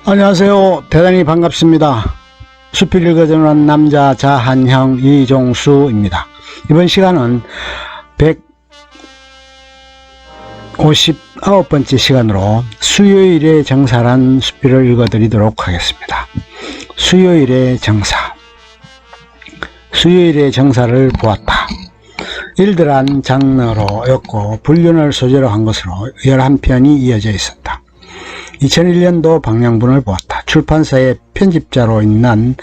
안녕하세요. 대단히 반갑습니다. 수필 읽어주는 남자 자한형 이종수입니다. 이번 시간은 159번째 시간으로 수요일의 정사란 수필을 읽어드리도록 하겠습니다. 수요일의 정사. 수요일의 정사를 보았다. 일들한 장르로였고 불륜을 소재로 한 것으로 11편이 이어져 있었다. 2001년도 방영분을 보았다. 출판사의 편집자로 있는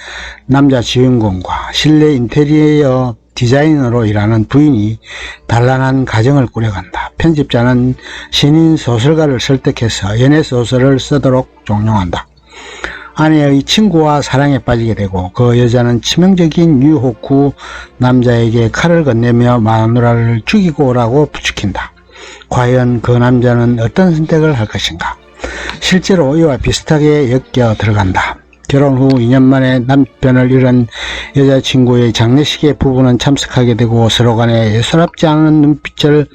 남자 주인공과 실내 인테리어 디자이너로 일하는 부인이 단란한 가정을 꾸려간다. 편집자는 신인 소설가를 설득해서 연애소설을 쓰도록 종용한다. 아내의 친구와 사랑에 빠지게 되고 그 여자는 치명적인 유혹 후 남자에게 칼을 건네며 마누라를 죽이고 오라고 부추긴다. 과연 그 남자는 어떤 선택을 할 것인가? 실제로 이와 비슷하게 엮여 들어간다. 결혼 후 2년 만에 남편을 잃은 여자친구의 장례식에 부부는 참석하게 되고 서로 간에 예사롭지 않은 눈빛을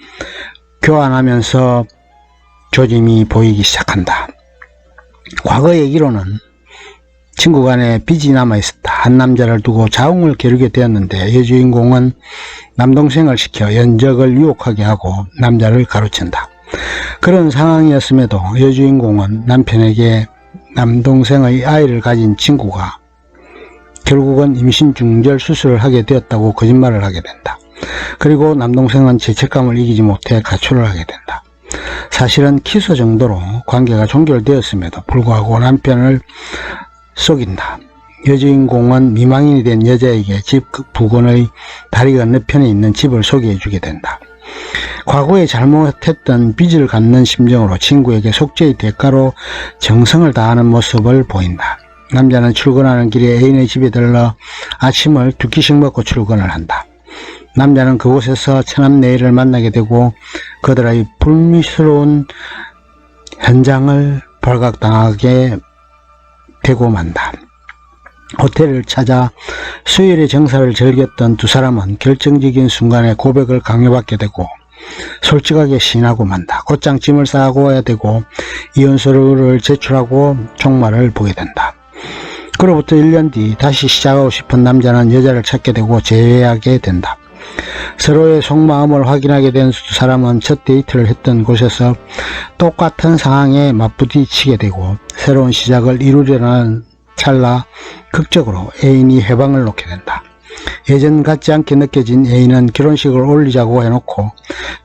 교환하면서 조짐이 보이기 시작한다. 과거 얘기로는 친구 간에 빚이 남아있었다. 한 남자를 두고 자웅을 겨루게 되었는데 여주인공은 남동생을 시켜 연적을 유혹하게 하고 남자를 가로챈다. 그런 상황이었음에도 여주인공은 남편에게 남동생의 아이를 가진 친구가 결국은 임신 중절 수술을 하게 되었다고 거짓말을 하게 된다. 그리고 남동생은 죄책감을 이기지 못해 가출을 하게 된다. 사실은 키스 정도로 관계가 종결되었음에도 불구하고 남편을 속인다. 여주인공은 미망인이 된 여자에게 집 부근의 다리 건너편에 있는 집을 소개해주게 된다. 과거에 잘못했던 빚을 갚는 심정으로 친구에게 속죄의 대가로 정성을 다하는 모습을 보인다. 남자는 출근하는 길에 애인의 집에 들러 아침을 2끼씩 먹고 출근을 한다. 남자는 그곳에서 처남내일을 만나게 되고 그들의 불미스러운 현장을 발각당하게 되고 만다. 호텔을 찾아 수요일의 정사를 즐겼던 두 사람은 결정적인 순간에 고백을 강요받게 되고 솔직하게 시인하고 만다. 곧장 짐을 싸고 와야 되고 이혼서류를 제출하고 종말을 보게 된다. 그로부터 1년 뒤 다시 시작하고 싶은 남자는 여자를 찾게 되고 재회하게 된다. 서로의 속마음을 확인하게 된 두 사람은 첫 데이트를 했던 곳에서 똑같은 상황에 맞부딪히게 되고 새로운 시작을 이루려는 찰나 극적으로 애인이 해방을 놓게 된다. 예전 같지 않게 느껴진 애인은 결혼식을 올리자고 해놓고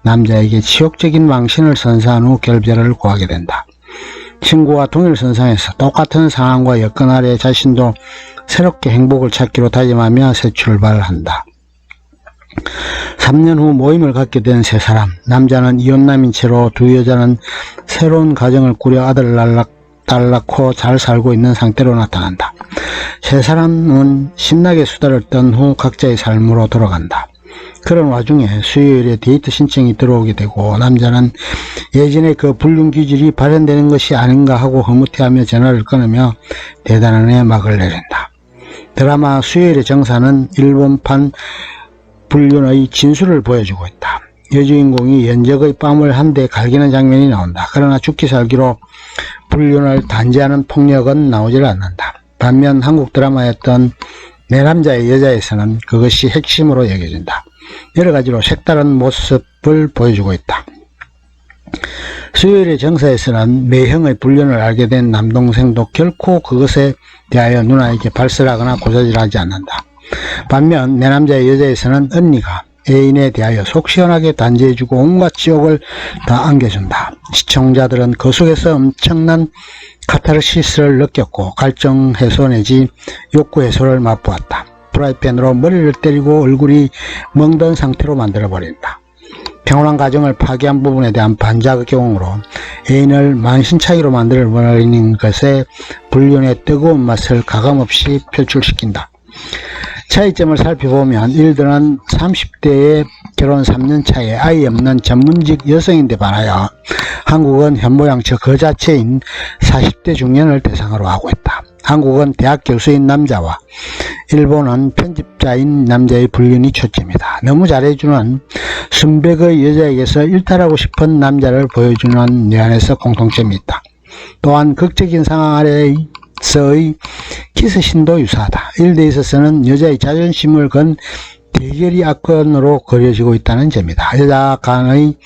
남자에게 치욕적인 망신을 선사한 후 결별을 고하게 된다. 친구와 동일선상에서 똑같은 상황과 여건 아래 자신도 새롭게 행복을 찾기로 다짐하며 새 출발한다. 3년 후 모임을 갖게 된 세 사람. 남자는 이혼남인 채로 두 여자는 새로운 가정을 꾸려 아들을 낳고 잘 살고 있는 상태로 나타난다. 세 사람은 신나게 수다를 떤 후 각자의 삶으로 돌아간다. 그런 와중에 수요일에 데이트 신청이 들어오게 되고 남자는 예전에 그 불륜 기질이 발현되는 것이 아닌가 하고 흐뭇해하며 전화를 끊으며 대단한에 막을 내린다. 드라마 수요일의 정사는 일본판 불륜의 진술을 보여주고 있다. 여주인공이 연적의 뺨을 한 대 갈기는 장면이 나온다. 그러나 죽기 살기로 불륜을 단죄하는 폭력은 나오질 않는다. 반면 한국 드라마였던 내 남자의 여자에서는 그것이 핵심으로 여겨진다. 여러 가지로 색다른 모습을 보여주고 있다. 수요일의 정사에서는 매형의 불륜을 알게 된 남동생도 결코 그것에 대하여 누나에게 발설하거나 고자질하지 않는다. 반면 내 남자의 여자에서는 언니가 애인에 대하여 속 시원하게 단죄해주고 온갖 지옥을 다 안겨준다. 시청자들은 그 속에서 엄청난 카타르시스를 느꼈고 갈증 해소 내지 욕구 해소를 맛보았다. 프라이팬으로 머리를 때리고 얼굴이 멍든 상태로 만들어버린다. 평온한 가정을 파괴한 부분에 대한 반작용으로 애인을 만신창이로 만들어버리는 것에 불륜의 뜨거운 맛을 가감없이 표출시킨다. 차이점을 살펴보면 일들은 30대에 결혼 3년 차에 아이 없는 전문직 여성인데 반하여 한국은 현모양처 그 자체인 40대 중년을 대상으로 하고 있다. 한국은 대학 교수인 남자와 일본은 편집자인 남자의 불륜이 초점이다. 너무 잘해주는 순백의 여자에게서 일탈하고 싶은 남자를 보여주는 뇌 안에서 공통점이 있다. 또한 극적인 상황 아래서의 키스신도 유사하다. 일대에 있어서는 여자의 자존심을 건 대결이 악건으로 그려지고 있다는 점이다. 여자 간의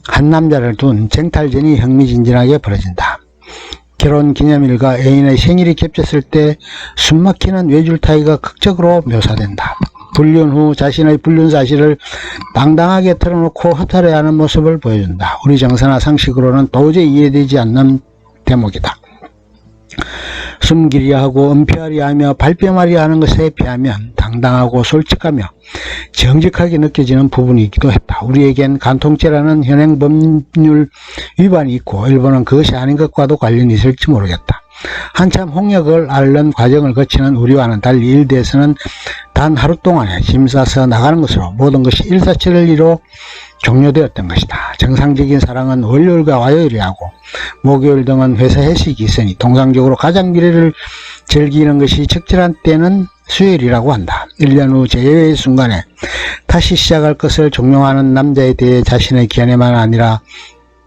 한 남자를 둔 쟁탈전이 흥미진진하게 벌어진다. 결혼 기념일과 애인의 생일이 겹쳤을 때 숨막히는 외줄타기가 극적으로 묘사된다. 불륜 후 자신의 불륜 사실을 당당하게 털어놓고 허탈해하는 모습을 보여준다. 우리 정서나 상식으로는 도저히 이해되지 않는 대목이다. 숨기려 하고 은폐하려 하며 발뺌하려 하는 것에 비하면 당당하고 솔직하며 정직하게 느껴지는 부분이기도 했다. 우리에겐 간통죄라는 현행 법률 위반이 있고 일본은 그것이 아닌 것과도 관련이 있을지 모르겠다. 한참 홍역을 앓는 과정을 거치는 우리와는 달리 일대에서는 단 하루 동안에 짐 싸서 나가는 것으로 모든 것이 일사천리로 종료되었던 것이다. 정상적인 사랑은 월요일과 화요일에 하고 목요일 등은 회사 회식이 있으니 통상적으로 가장 미래를 즐기는 것이 적절한 때는 수요일이라고 한다. 1년 후 재회의 순간에 다시 시작할 것을 종용하는 남자에 대해 자신의 견해만 아니라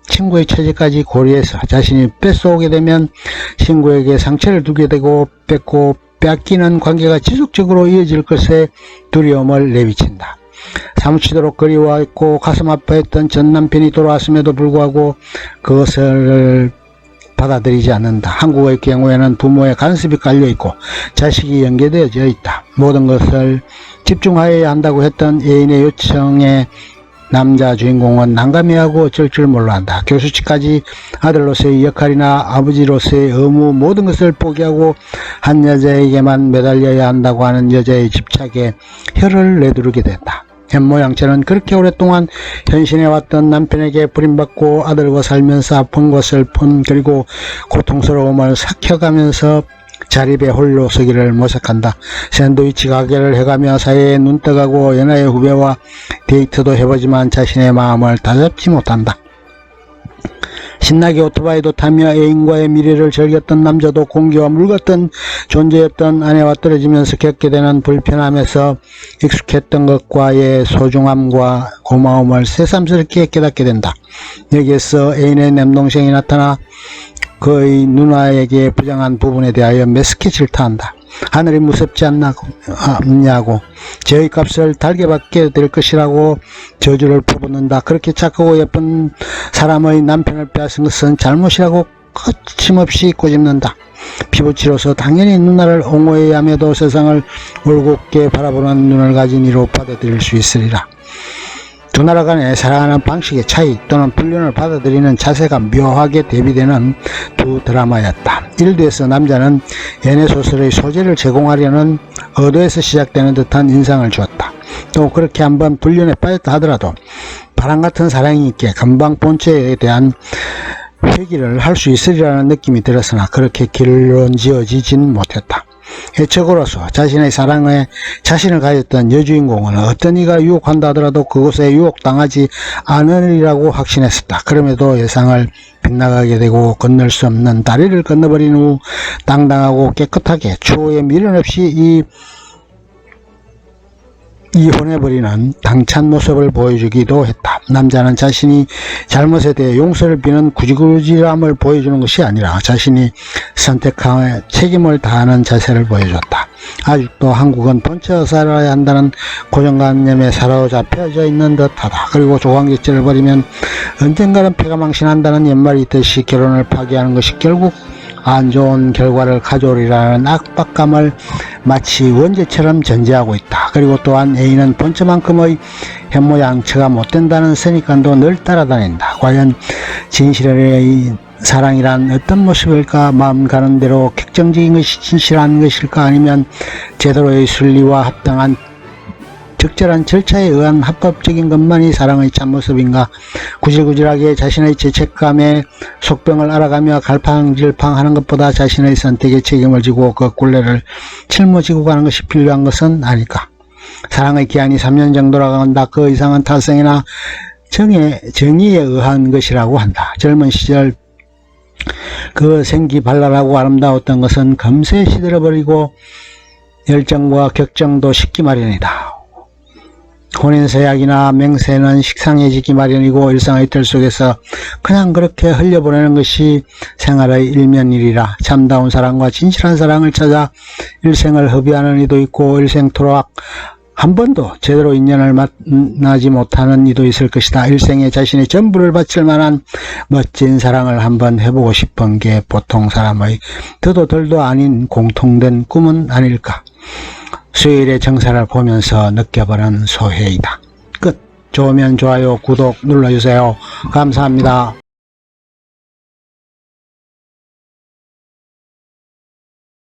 친구의 처지까지 고려해서 자신이 뺏어오게 되면 친구에게 상처를 주게 되고 뺏고 뺏기는 관계가 지속적으로 이어질 것에 두려움을 내비친다. 사무치도록 그리워했고 가슴 아파했던 전 남편이 돌아왔음에도 불구하고 그것을 받아들이지 않는다. 한국의 경우에는 부모의 간섭이 깔려있고 자식이 연계되어져 있다. 모든 것을 집중하여야 한다고 했던 애인의 요청에 남자 주인공은 난감해하고 어쩔 줄 몰라한다. 교수직까지 아들로서의 역할이나 아버지로서의 의무 모든 것을 포기하고 한 여자에게만 매달려야 한다고 하는 여자의 집착에 혀를 내두르게 된다. 현모양처는 그렇게 오랫동안 현신해왔던 남편에게 버림받고 아들과 살면서 아픈 것을 푼 그리고 고통스러움을 삭혀가면서 자립에 홀로 서기를 모색한다. 샌드위치 가게를 해가며 사회에 눈떠가고 연하의 후배와 데이트도 해보지만 자신의 마음을 다잡지 못한다. 신나게 오토바이도 타며 애인과의 미래를 즐겼던 남자도 공기와 물 같은 존재였던 아내와 떨어지면서 겪게 되는 불편함에서 익숙했던 것과의 소중함과 고마움을 새삼스럽게 깨닫게 된다. 여기에서 애인의 남동생이 나타나 그의 누나에게 부정한 부분에 대하여 매스케 질타한다. 하늘이 무섭지 않냐고 저의 값을 달게 받게 될 것이라고 저주를 퍼붓는다. 그렇게 착하고 예쁜 사람의 남편을 빼앗은 것은 잘못이라고 거침없이 꼬집는다. 피부치로서 당연히 누나를 옹호해야 함에도 세상을 올곧게 바라보는 눈을 가진 이로 받아들일 수 있으리라. 두 나라 간의 사랑하는 방식의 차이 또는 불륜을 받아들이는 자세가 묘하게 대비되는 두 드라마였다. 일부에서 남자는 연애소설의 소재를 제공하려는 의도에서 시작되는 듯한 인상을 주었다. 또 그렇게 한번 불륜에 빠졌다 하더라도 바람같은 사랑이 있게 금방 본체에 대한 회귀를 할 수 있으리라는 느낌이 들었으나 그렇게 길론지어지진 못했다. 해적으로서 자신의 사랑에 자신을 가졌던 여주인공은 어떤 이가 유혹한다 하더라도 그곳에 유혹당하지 않으리라고 확신했었다. 그럼에도 예상을 빗나가게 되고 건널 수 없는 다리를 건너버린 후 당당하고 깨끗하게 추후에 미련 없이 이혼해버리는 당찬 모습을 보여주기도 했다. 남자는 자신이 잘못에 대해 용서를 비는 구질구질함을 보여주는 것이 아니라 자신이 선택하에 책임을 다하는 자세를 보여줬다. 아직도 한국은 본처 살아야 한다는 고정관념에 사로잡혀져 있는 듯하다. 그리고 조관계절을 버리면 언젠가는 패가 망신한다는 연말이 있듯이 결혼을 파기하는 것이 결국 안 좋은 결과를 가져오리라는 압박감을 마치 원죄처럼 전제하고 있다. 그리고 또한 애인은 본처만큼의 현모양처가 못된다는 선입관도 늘 따라다닌다. 과연 진실의 사랑이란 어떤 모습일까? 마음 가는 대로 객정적인 것이 진실한 것일까? 아니면 제도로의 순리와 합당한 적절한 절차에 의한 합법적인 것만이 사랑의 참모습인가? 구질구질하게 자신의 죄책감에 속병을 알아가며 갈팡질팡하는 것보다 자신의 선택에 책임을 지고 그 굴레를 짊어지고 가는 것이 필요한 것은 아닐까? 사랑의 기한이 3년 정도라고 한다. 그 이상은 탈성이나 정의에 의한 것이라고 한다. 젊은 시절 그 생기발랄하고 아름다웠던 것은 금세 시들어버리고 열정과 격정도 식기 마련이다. 혼인서약이나 맹세는 식상해지기 마련이고 일상의 틀 속에서 그냥 그렇게 흘려보내는 것이 생활의 일면일이라 참다운 사랑과 진실한 사랑을 찾아 일생을 허비하는 이도 있고 일생토록 한 번도 제대로 인연을 만나지 못하는 이도 있을 것이다. 일생에 자신의 전부를 바칠 만한 멋진 사랑을 한번 해보고 싶은 게 보통 사람의 더도 덜도 아닌 공통된 꿈은 아닐까. 수요일의 정사를 보면서 느껴보는 소회이다. 끝. 좋으면 좋아요, 구독 눌러주세요. 감사합니다.